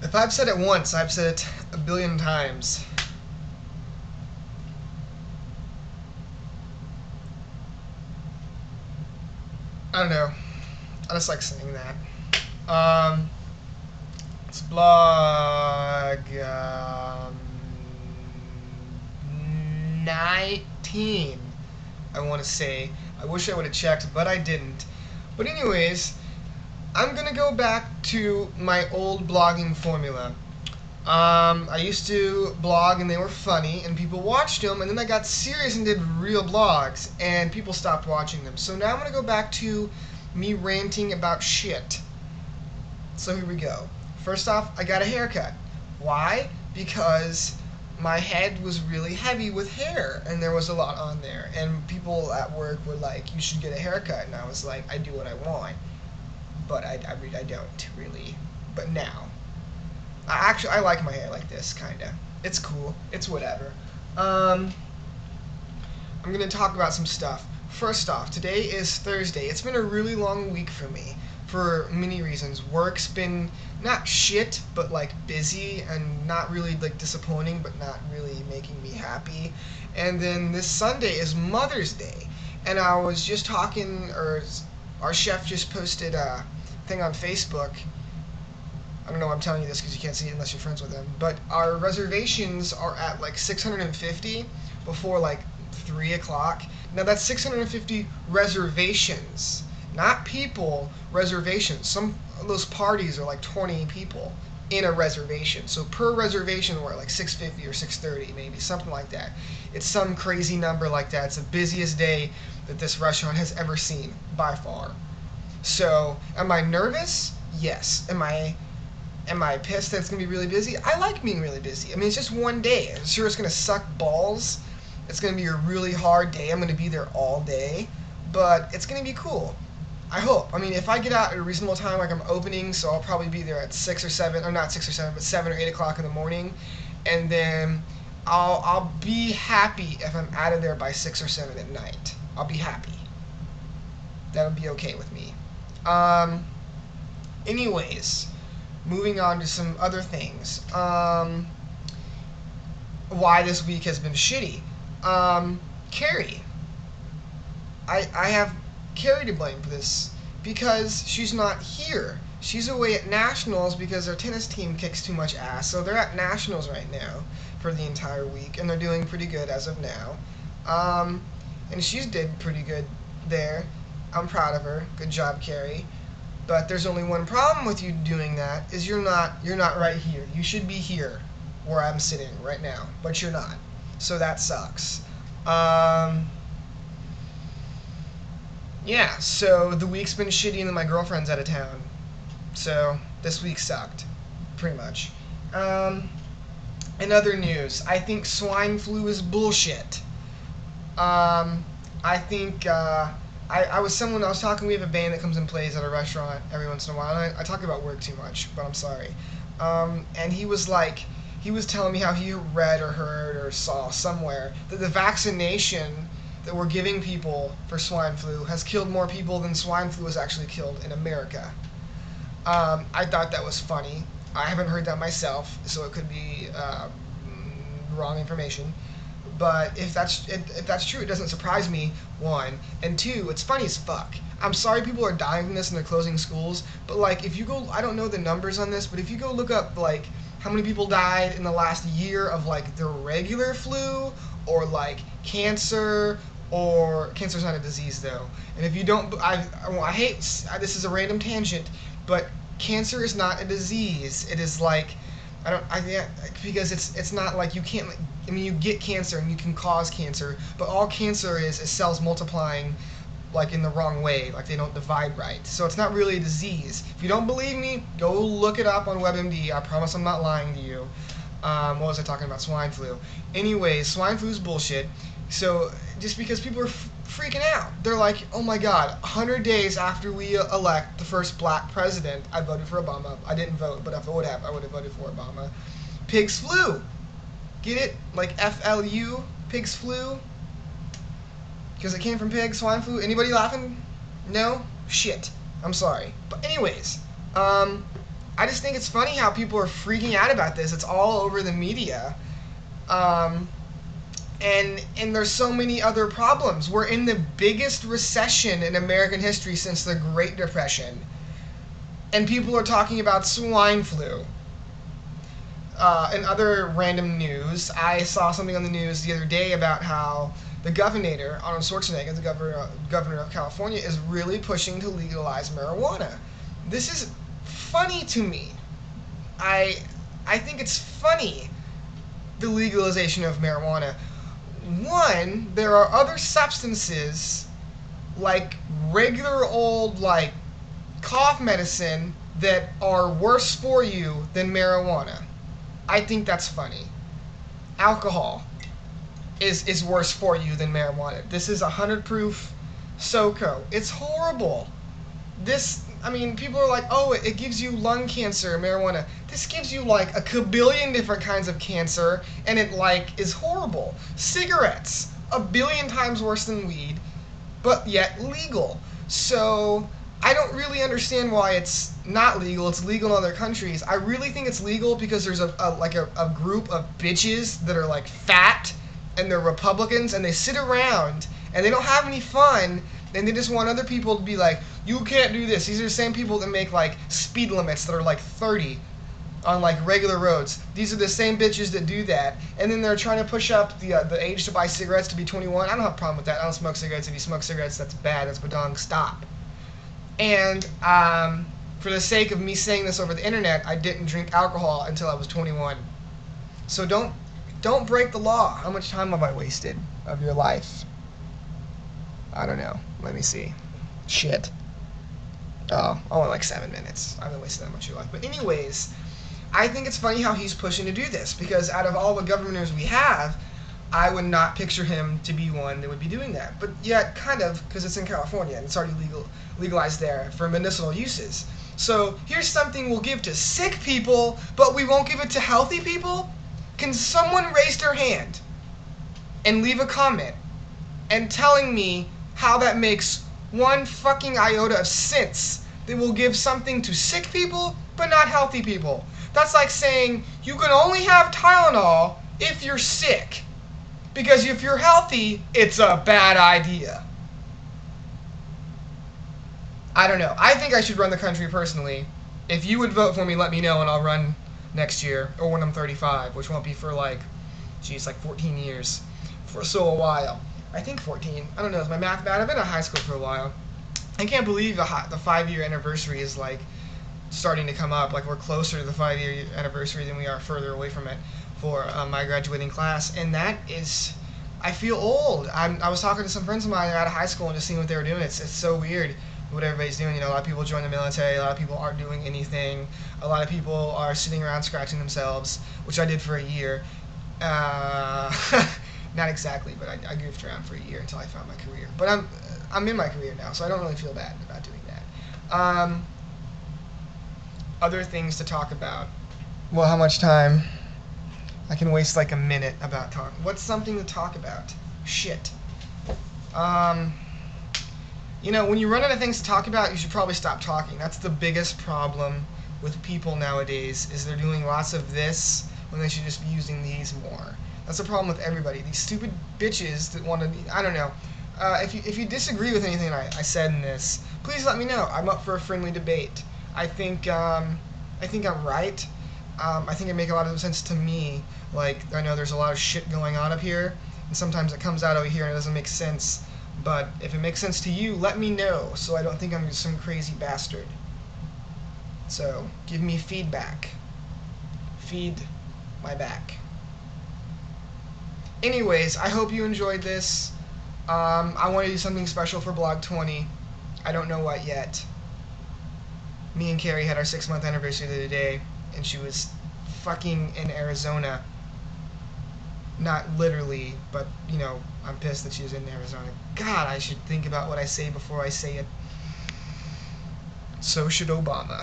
If I've said it once, I've said it a billion times. I don't know. I just like saying that. It's blog 19, I want to say. I wish I would have checked, but I didn't. But anyways, I'm going to go back to my old blogging formula. I used to blog and they were funny and people watched them, and then I got serious and did real blogs and people stopped watching them. So now I'm going to go back to me ranting about shit. So here we go. First off, I got a haircut. Why? Because my head was really heavy with hair and there was a lot on there, and people at work were like, you should get a haircut, and I was like, I do what I want, but I don't really. But now I like my hair like this, kinda. It's cool. It's whatever. I'm gonna talk about some stuff. First off, today is Thursday. It's been a really long week for me, for many reasons. Work's been not shit, but like busy, and not really like disappointing, but not really making me happy. And then this Sunday is Mother's Day, and I was just talking, or our chef just posted a thing on Facebook. I don't know why I'm telling you this because you can't see it unless you're friends with them. But our reservations are at like 650 before like 3 o'clock. Now that's 650 reservations, not people, reservations. Some of those parties are like 20 people in a reservation. So per reservation we're at like 650 or 630 maybe, something like that. It's some crazy number like that. It's the busiest day that this restaurant has ever seen, by far. So, am I nervous? Yes. Am I pissed that it's going to be really busy? I like being really busy. I mean, it's just one day. I'm sure it's going to suck balls. It's going to be a really hard day. I'm going to be there all day. But it's going to be cool. I hope. I mean, if I get out at a reasonable time, like I'm opening, so I'll probably be there at 6 or 7, or not 6 or 7, but 7 or 8 o'clock in the morning. And then I'll be happy if I'm out of there by 6 or 7 at night. I'll be happy. That'll be okay with me. Anyways, moving on to some other things. Why this week has been shitty. Carrie. I have Carrie to blame for this because she's not here. She's away at nationals because her tennis team kicks too much ass. So they're at nationals right now for the entire week, and they're doing pretty good as of now. And she's did pretty good there. I'm proud of her. Good job, Carrie. But there's only one problem with you doing that, is you're not right here. You should be here where I'm sitting right now, but you're not. So that sucks. Yeah, so the week's been shitty and then my girlfriend's out of town. So this week sucked, pretty much. In other news, I think swine flu is bullshit. I think, I was talking, we have a band that comes and plays at a restaurant every once in a while, and I talk about work too much, but I'm sorry. And he was telling me how he read or heard or saw somewhere that the vaccination that we're giving people for swine flu has killed more people than swine flu has actually killed in America. I thought that was funny. I haven't heard that myself, so it could be wrong information. But if that's true, it doesn't surprise me, one. And two, it's funny as fuck. I'm sorry people are dying from this and they're closing schools, but like if you go, I don't know the numbers on this, but if you go look up like how many people died in the last year of like the regular flu or like cancer, or cancer's not a disease though. And if you don't, I hate, this is a random tangent, but cancer is not a disease. It is like, because it's not like you can't, I mean, you get cancer and you can cause cancer, but all cancer is cells multiplying like in the wrong way, like they don't divide right. So it's not really a disease. If you don't believe me, go look it up on WebMD. I promise I'm not lying to you. What was I talking about? Swine flu. Anyways, swine flu is bullshit. So just because people are freaking out, they're like, oh my god, 100 days after we elect the first black president, I voted for Obama. I didn't vote, but if I would have voted for Obama. Pig's flu. Get it? Like FLU, pig's flu? Because it came from pig, swine flu. Anybody laughing? No? Shit. I'm sorry. But anyways, I just think it's funny how people are freaking out about this. It's all over the media. And there's so many other problems. We're in the biggest recession in American history since the Great Depression. And people are talking about swine flu. In other random news, I saw something on the news the other day about how the governor, Arnold Schwarzenegger, the governor of California, is really pushing to legalize marijuana. This is funny to me. I think it's funny, the legalization of marijuana. One, there are other substances like regular old like cough medicine that are worse for you than marijuana. I think that's funny. Alcohol is worse for you than marijuana. This is 100 proof SoCo. It's horrible. People are like, oh, it gives you lung cancer, marijuana. This gives you like a kabillion different kinds of cancer, and it like is horrible. Cigarettes, 1 billion times worse than weed, but yet legal. So I don't really understand why it's not legal. It's legal in other countries. I really think it's legal because there's a group of bitches that are like fat, and they're Republicans, and they sit around and they don't have any fun, and they just want other people to be like, you can't do this. These are the same people that make like speed limits that are like 30 on like regular roads. These are the same bitches that do that, and then they're trying to push up the age to buy cigarettes to be 21. I don't have a problem with that. I don't smoke cigarettes. If you smoke cigarettes, that's bad. That's badong. Stop. And for the sake of me saying this over the internet, I didn't drink alcohol until I was 21. So don't break the law. How much time have I wasted of your life? I don't know. Let me see. Shit. Oh, only like 7 minutes. I haven't wasted that much of your life. But anyways, I think it's funny how he's pushing to do this, because out of all the governors we have, I would not picture him to be one that would be doing that. But yet, kind of, because it's in California and it's already legalized there for medicinal uses. So here's something we'll give to sick people, but we won't give it to healthy people? Can someone raise their hand and leave a comment and telling me how that makes one fucking iota of sense that will give something to sick people but not healthy people? That's like saying you can only have Tylenol if you're sick, because if you're healthy, it's a bad idea. I don't know. I think I should run the country personally. If you would vote for me, let me know, and I'll run next year, or when I'm 35, which won't be for like 14 years. A while. I think 14. I don't know. Is my math bad? I've been in high school for a while. I can't believe the 5-year anniversary is like starting to come up. Like we're closer to the 5-year anniversary than we are further away from it for my graduating class, and that is, I feel old. I was talking to some friends of mine out of high school and just seeing what they were doing. It's so weird what everybody's doing. You know, a lot of people join the military. A lot of people aren't doing anything. A lot of people are sitting around scratching themselves, which I did for a year. Not exactly, but I goofed around for a year until I found my career. But I'm in my career now, so I don't really feel bad about doing that. Other things to talk about. Well, how much time? I can waste like a minute about talking. What's something to talk about? Shit. You know, when you run out of things to talk about, you should probably stop talking. That's the biggest problem with people nowadays, is they're doing lots of this when they should just be using these more. That's the problem with everybody. These stupid bitches that want to, I don't know. If you disagree with anything I said in this, please let me know. I'm up for a friendly debate. I think I'm right. I think it makes a lot of sense to me. Like, I know there's a lot of shit going on up here, and sometimes it comes out over here and it doesn't make sense. But if it makes sense to you, let me know, so I don't think I'm some crazy bastard. So, give me feedback. Feed my back. Anyways, I hope you enjoyed this. I want to do something special for Blog 20. I don't know what yet. Me and Carrie had our 6-month anniversary the other day, and she was fucking in Arizona. Not literally, but, you know, I'm pissed that she was in Arizona. God, I should think about what I say before I say it. So should Obama.